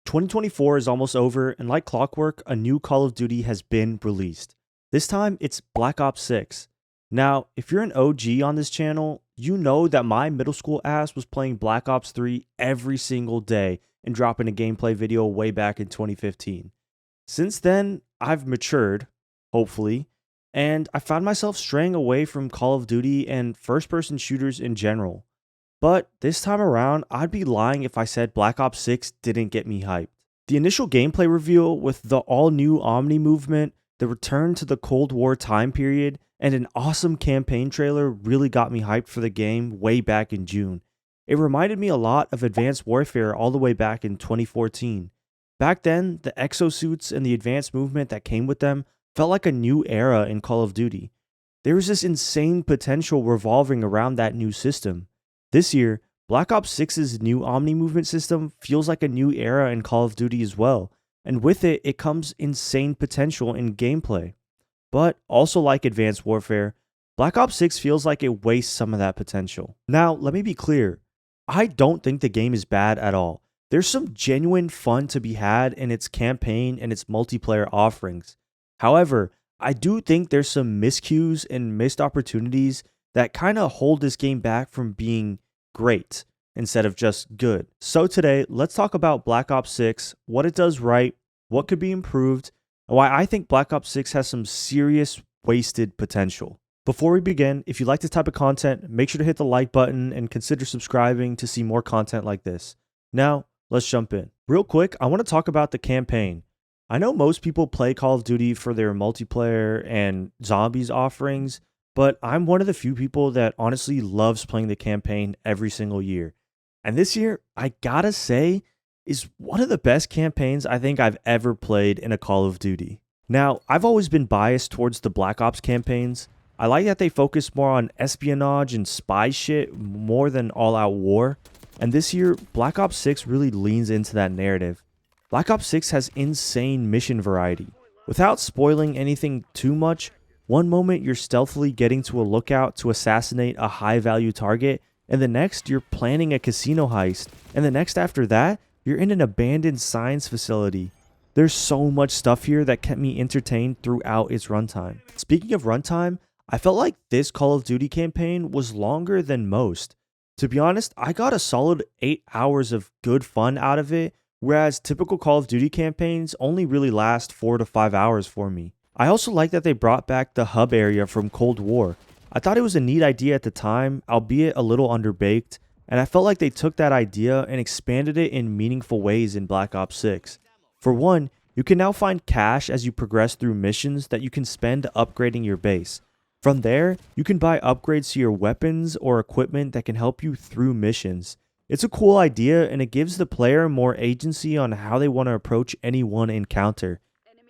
2024 is almost over, and like clockwork, a new Call of Duty has been released. This time, it's Black Ops 6. Now, if you're an OG on this channel, you know that my middle school ass was playing Black Ops 3 every single day and dropping a gameplay video way back in 2015. Since then, I've matured, hopefully, and I found myself straying away from Call of Duty and first-person shooters in general. But this time around, I'd be lying if I said Black Ops 6 didn't get me hyped. The initial gameplay reveal with the all-new Omni movement, the return to the Cold War time period, and an awesome campaign trailer really got me hyped for the game way back in June. It reminded me a lot of Advanced Warfare all the way back in 2014. Back then, the exosuits and the advanced movement that came with them felt like a new era in Call of Duty. There was this insane potential revolving around that new system. This year, Black Ops 6's new Omni movement system feels like a new era in Call of Duty as well, and with it, it comes insane potential in gameplay. But also like Advanced Warfare, Black Ops 6 feels like it wastes some of that potential. Now, let me be clear, I don't think the game is bad at all. There's some genuine fun to be had in its campaign and its multiplayer offerings. However, I do think there's some miscues and missed opportunities that kind of hold this game back from being great instead of just good. So today, let's talk about Black Ops 6, what it does right, what could be improved, and why I think Black Ops 6 has some serious wasted potential. Before we begin, if you like this type of content, make sure to hit the like button and consider subscribing to see more content like this. Now, let's jump in. Real quick, I want to talk about the campaign. I know most people play Call of Duty for their multiplayer and zombies offerings, but I'm one of the few people that honestly loves playing the campaign every single year. And this year, I gotta say, is one of the best campaigns I think I've ever played in a Call of Duty. Now, I've always been biased towards the Black Ops campaigns. I like that they focus more on espionage and spy shit more than all-out war. And this year, Black Ops 6 really leans into that narrative. Black Ops 6 has insane mission variety. Without spoiling anything too much, one moment you're stealthily getting to a lookout to assassinate a high-value target, and the next you're planning a casino heist, and the next after that, you're in an abandoned science facility. There's so much stuff here that kept me entertained throughout its runtime. Speaking of runtime, I felt like this Call of Duty campaign was longer than most. To be honest, I got a solid 8 hours of good fun out of it, whereas typical Call of Duty campaigns only really last 4 to 5 hours for me. I also like that they brought back the hub area from Cold War. I thought it was a neat idea at the time, albeit a little underbaked, and I felt like they took that idea and expanded it in meaningful ways in Black Ops 6. For one, you can now find cash as you progress through missions that you can spend upgrading your base. From there, you can buy upgrades to your weapons or equipment that can help you through missions. It's a cool idea and it gives the player more agency on how they want to approach any one encounter.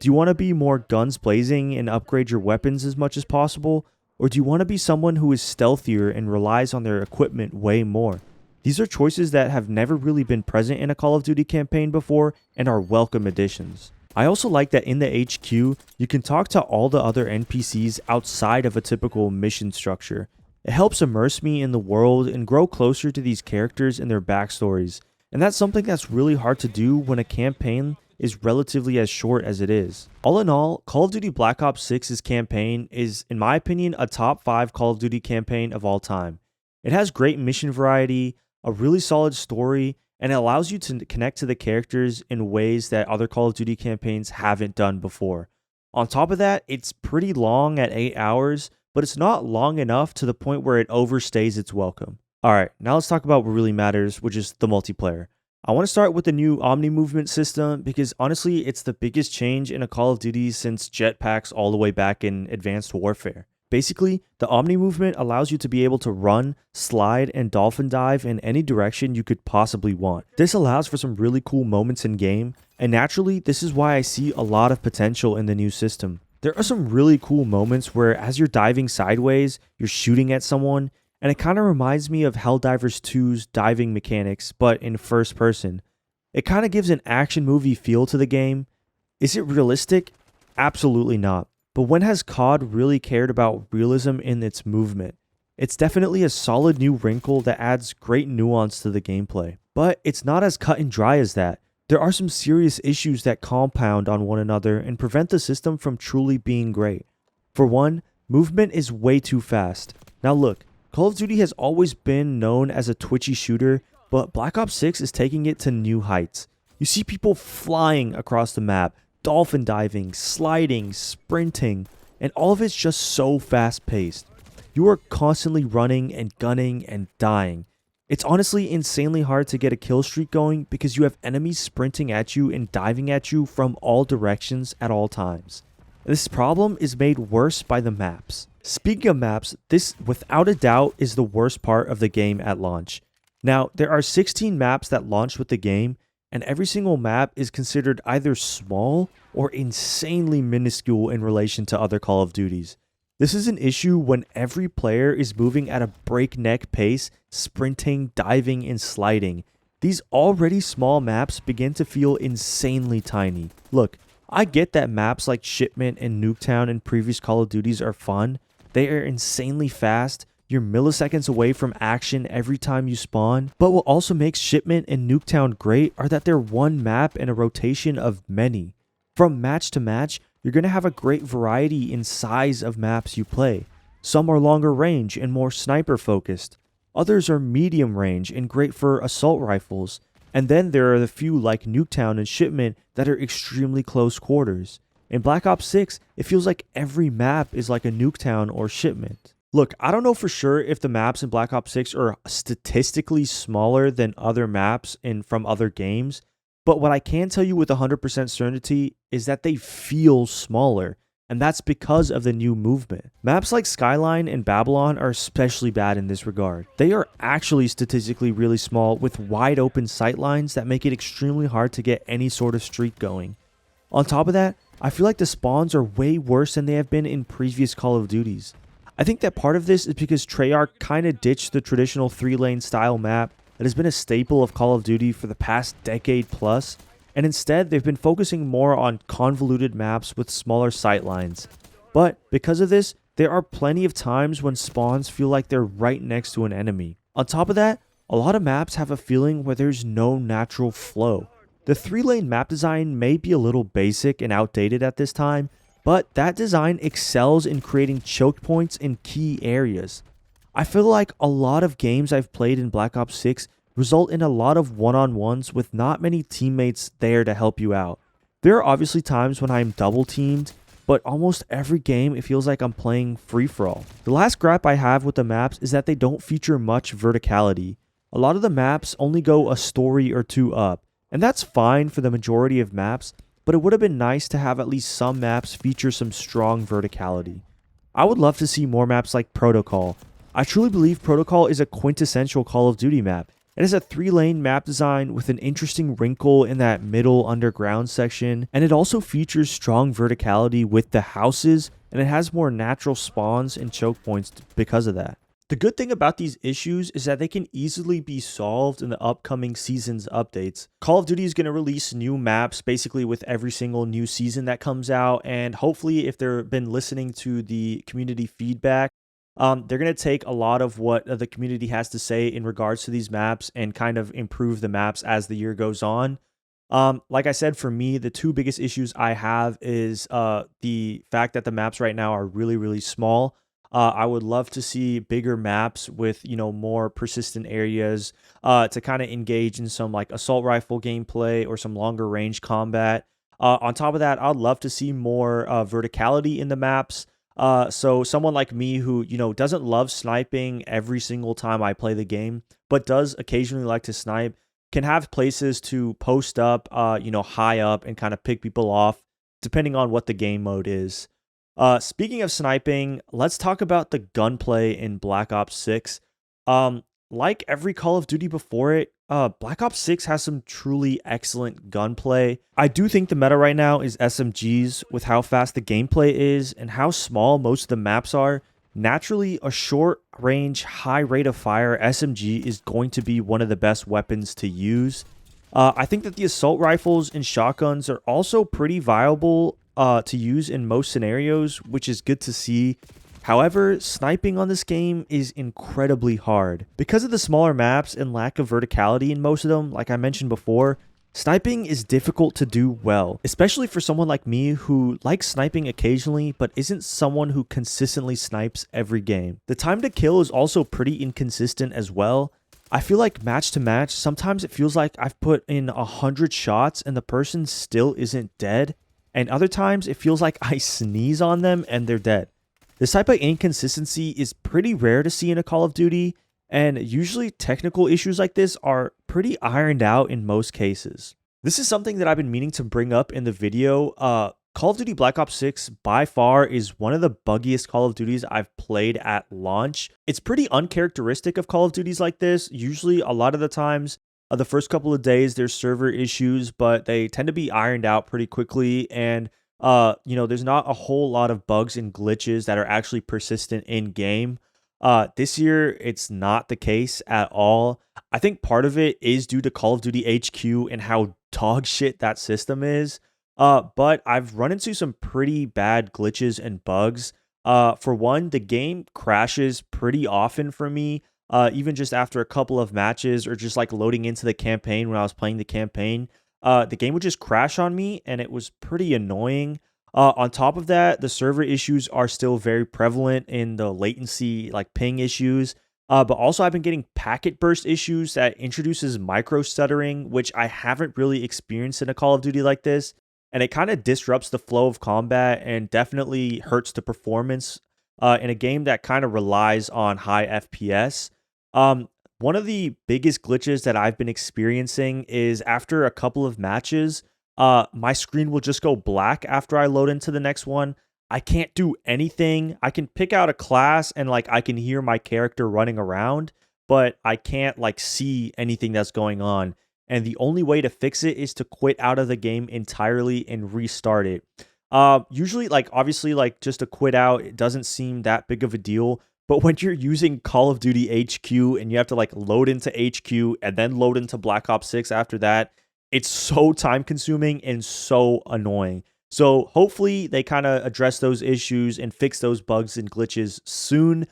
Do you want to be more guns blazing and upgrade your weapons as much as possible? Or do you want to be someone who is stealthier and relies on their equipment way more? These are choices that have never really been present in a Call of Duty campaign before and are welcome additions. I also like that in the HQ, you can talk to all the other NPCs outside of a typical mission structure. It helps immerse me in the world and grow closer to these characters and their backstories. And that's something that's really hard to do when a campaign is relatively as short as it is. All in all, Call of Duty Black Ops 6's campaign is, in my opinion, a top 5 Call of Duty campaign of all time. It has great mission variety, a really solid story, and it allows you to connect to the characters in ways that other Call of Duty campaigns haven't done before. On top of that, it's pretty long at 8 hours, but it's not long enough to the point where it overstays its welcome. Alright, now let's talk about what really matters, which is the multiplayer. I want to start with the new Omni movement system because honestly, it's the biggest change in a Call of Duty since jetpacks all the way back in Advanced Warfare. Basically, the Omni movement allows you to be able to run, slide, and dolphin dive in any direction you could possibly want. This allows for some really cool moments in game, and naturally, this is why I see a lot of potential in the new system. There are some really cool moments where as you're diving sideways, you're shooting at someone, and it kind of reminds me of Helldivers 2's diving mechanics, but in first person. It kind of gives an action movie feel to the game. Is it realistic? Absolutely not. But when has COD really cared about realism in its movement? It's definitely a solid new wrinkle that adds great nuance to the gameplay. But it's not as cut and dry as that. there are some serious issues that compound on one another and prevent the system from truly being great. For one, movement is way too fast. Now look, Call of Duty has always been known as a twitchy shooter, but Black Ops 6 is taking it to new heights. You see people flying across the map, dolphin diving, sliding, sprinting, and all of it's just so fast paced. You are constantly running and gunning and dying. It's honestly insanely hard to get a kill streak going because you have enemies sprinting at you and diving at you from all directions at all times. This problem is made worse by the maps. Speaking of maps, this without a doubt is the worst part of the game at launch. Now, there are 16 maps that launch with the game, and every single map is considered either small or insanely minuscule in relation to other Call of Duties. This is an issue when every player is moving at a breakneck pace, sprinting, diving, and sliding. These already small maps begin to feel insanely tiny. Look, I get that maps like Shipment and Nuketown in previous Call of Duties are fun. They are insanely fast. You're milliseconds away from action every time you spawn. But what also makes Shipment and Nuketown great are that they're one map in a rotation of many. From match to match, you're going to have a great variety in size of maps you play. Some are longer range and more sniper focused. Others are medium range and great for assault rifles. And then there are the few like Nuketown and Shipment that are extremely close quarters. In Black Ops 6, it feels like every map is like a Nuketown or Shipment. Look, I don't know for sure if the maps in Black Ops 6 are statistically smaller than other maps from other games, but what I can tell you with 100% certainty is that they feel smaller, and that's because of the new movement. Maps like Skyline and Babylon are especially bad in this regard. They are actually statistically really small with wide open sightlines that make it extremely hard to get any sort of streak going. On top of that, I feel like the spawns are way worse than they have been in previous Call of Duties. I think that part of this is because Treyarch kind of ditched the traditional 3-lane style map that has been a staple of Call of Duty for the past decade plus, and instead they've been focusing more on convoluted maps with smaller sightlines. But because of this, there are plenty of times when spawns feel like they're right next to an enemy. On top of that, a lot of maps have a feeling where there's no natural flow. The 3-lane map design may be a little basic and outdated at this time, but that design excels in creating choke points in key areas. I feel like a lot of games I've played in Black Ops 6 result in a lot of one-on-ones with not many teammates there to help you out. There are obviously times when I'm double teamed, but almost every game it feels like I'm playing free-for-all. The last gripe I have with the maps is that they don't feature much verticality. A lot of the maps only go a story or two up, and that's fine for the majority of maps, but it would have been nice to have at least some maps feature some strong verticality. I would love to see more maps like Protocol. I truly believe Protocol is a quintessential Call of Duty map. It has a 3-lane map design with an interesting wrinkle in that middle underground section, and it also features strong verticality with the houses, and it has more natural spawns and choke points because of that. The good thing about these issues is that they can easily be solved in the upcoming season's updates. Call of Duty is going to release new maps basically with every single new season that comes out, and hopefully if they've been listening to the community feedback, they're going to take a lot of what the community has to say in regards to these maps and kind of improve the maps as the year goes on. Like I said, for me, the two biggest issues I have is the fact that the maps right now are really, really small. I would love to see bigger maps with, more persistent areas to kind of engage in some like assault rifle gameplay or some longer range combat. On top of that, I'd love to see more verticality in the maps. So someone like me who, doesn't love sniping every single time I play the game, but does occasionally like to snipe, can have places to post up, high up and kind of pick people off depending on what the game mode is. Speaking of sniping, let's talk about the gunplay in Black Ops 6. Like every Call of Duty before it, Black Ops 6 has some truly excellent gunplay. I do think the meta right now is SMGs with how fast the gameplay is and how small most of the maps are. Naturally, a short range, high rate of fire SMG is going to be one of the best weapons to use. I think that the assault rifles and shotguns are also pretty viable to use in most scenarios, which is good to see. However, sniping on this game is incredibly hard. Because of the smaller maps and lack of verticality in most of them, like I mentioned before, Sniping is difficult to do well, especially for someone like me who likes sniping occasionally but isn't someone who consistently snipes every game. The time to kill is also pretty inconsistent as well. I feel like match to match, sometimes it feels like I've put in 100 shots and the person still isn't dead, and other times it feels like I sneeze on them and they're dead. This type of inconsistency is pretty rare to see in a Call of Duty, and usually technical issues like this are pretty ironed out in most cases. This is something that I've been meaning to bring up in the video. Call of Duty Black Ops 6 by far is one of the buggiest Call of Duties I've played at launch. It's pretty uncharacteristic of Call of Duties like this. Usually a lot of the times, the first couple of days there's server issues, but they tend to be ironed out pretty quickly, and there's not a whole lot of bugs and glitches that are actually persistent in game. This year, it's not the case at all. I think part of it is due to Call of Duty HQ and how dog shit that system is. But I've run into some pretty bad glitches and bugs. For one, the game crashes pretty often for me, even just after a couple of matches or just like loading into the campaign when I was playing the campaign. The game would just crash on me, and it was pretty annoying. On top of that, the server issues are still very prevalent in the latency, like ping issues. But also I've been getting packet burst issues that introduces micro stuttering, which I haven't really experienced in a Call of Duty like this. And it kind of disrupts the flow of combat and definitely hurts the performance in a game that kind of relies on high FPS. One of the biggest glitches that I've been experiencing is after a couple of matches, my screen will just go black after I load into the next one. I can't do anything. I can pick out a class and like I can hear my character running around, but I can't like see anything that's going on. And the only way to fix it is to quit out of the game entirely and restart it. Usually, like obviously, like just to quit out, it doesn't seem that big of a deal. But when you're using Call of Duty HQ and you have to like load into HQ and then load into Black Ops 6 after that, it's so time consuming and so annoying. So hopefully they kind of address those issues and fix those bugs and glitches soon,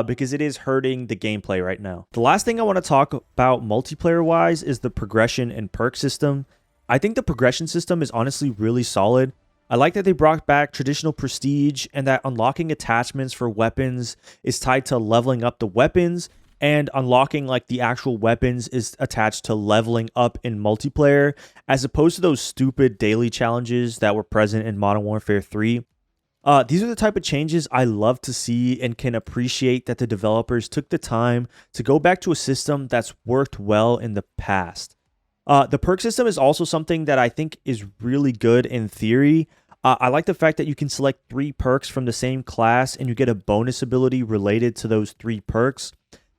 because it is hurting the gameplay right now. The last thing I want to talk about multiplayer wise is the progression and perk system. I think the progression system is honestly really solid. I like that they brought back traditional prestige and that unlocking attachments for weapons is tied to leveling up the weapons, and unlocking like the actual weapons is attached to leveling up in multiplayer, as opposed to those stupid daily challenges that were present in Modern Warfare 3. These are the type of changes I love to see and can appreciate that the developers took the time to go back to a system that's worked well in the past. The perk system is also something that I think is really good in theory. I like the fact that you can select 3 perks from the same class and you get a bonus ability related to those 3 perks.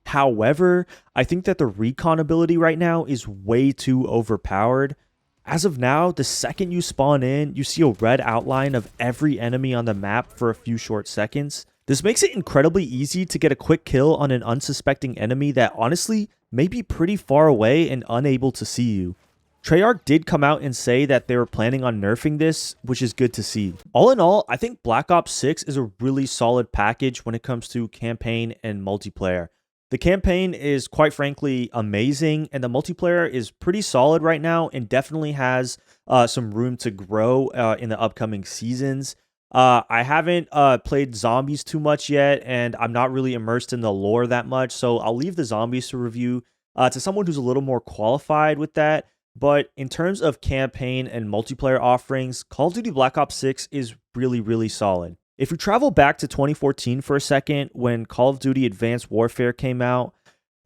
However, I think that the recon ability right now is way too overpowered. As of now, the second you spawn in, you see a red outline of every enemy on the map for a few short seconds. This makes it incredibly easy to get a quick kill on an unsuspecting enemy that honestly may be pretty far away and unable to see you. Treyarch did come out and say that they were planning on nerfing this, which is good to see. All in all, I think Black Ops 6 is a really solid package when it comes to campaign and multiplayer. The campaign is quite frankly amazing, and the multiplayer is pretty solid right now and definitely has some room to grow in the upcoming seasons. I haven't played zombies too much yet, and I'm not really immersed in the lore that much, so I'll leave the zombies to review to someone who's a little more qualified with that. But in terms of campaign and multiplayer offerings, Call of Duty Black Ops 6 is really, really solid. If you travel back to 2014 for a second, when Call of Duty Advanced Warfare came out,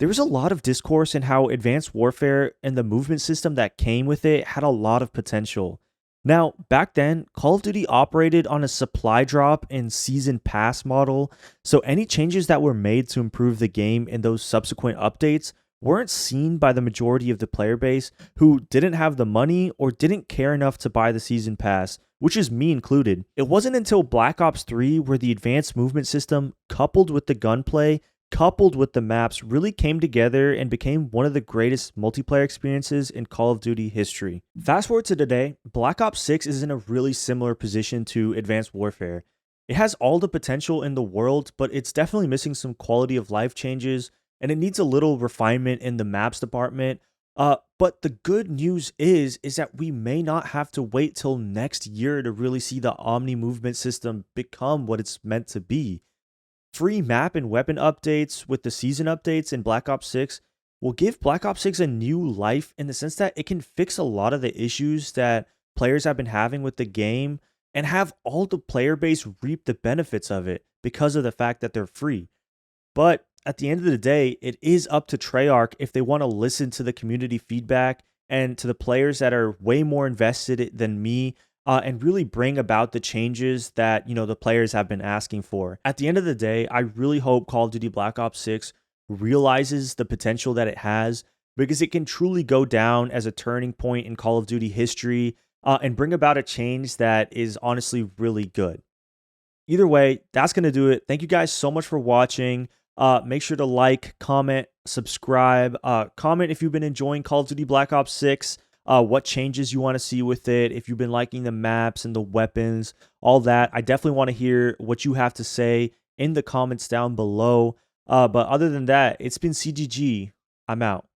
there was a lot of discourse in how Advanced Warfare and the movement system that came with it had a lot of potential. Now, back then, Call of Duty operated on a supply drop and season pass model, so any changes that were made to improve the game in those subsequent updates weren't seen by the majority of the player base who didn't have the money or didn't care enough to buy the season pass, which is me included. It wasn't until Black Ops 3 where the advanced movement system, coupled with the gunplay, coupled with the maps, really came together and became one of the greatest multiplayer experiences in Call of Duty history. Fast forward to today, Black Ops 6 is in a really similar position to Advanced Warfare. It has all the potential in the world, but it's definitely missing some quality of life changes, and it needs a little refinement in the maps department. But But the good news is that we may not have to wait till next year to really see the Omni movement system become what it's meant to be. Free map and weapon updates with the season updates in Black Ops 6 will give Black Ops 6 a new life in the sense that it can fix a lot of the issues that players have been having with the game and have all the player base reap the benefits of it because of the fact that they're free. But at the end of the day, it is up to Treyarch if they want to listen to the community feedback and to the players that are way more invested than me, and really bring about the changes that the players have been asking for. At the end of the day, I really hope Call of Duty Black Ops 6 realizes the potential that it has, because it can truly go down as a turning point in Call of Duty history, and bring about a change that is honestly really good. Either way, that's going to do it. Thank you guys so much for watching. Make sure to like, comment, subscribe. Comment if you've been enjoying Call of Duty Black Ops 6, what changes you want to see with it, if you've been liking the maps and the weapons, all that. I definitely want to hear what you have to say in the comments down below. But other than that, it's been CGG. I'm out.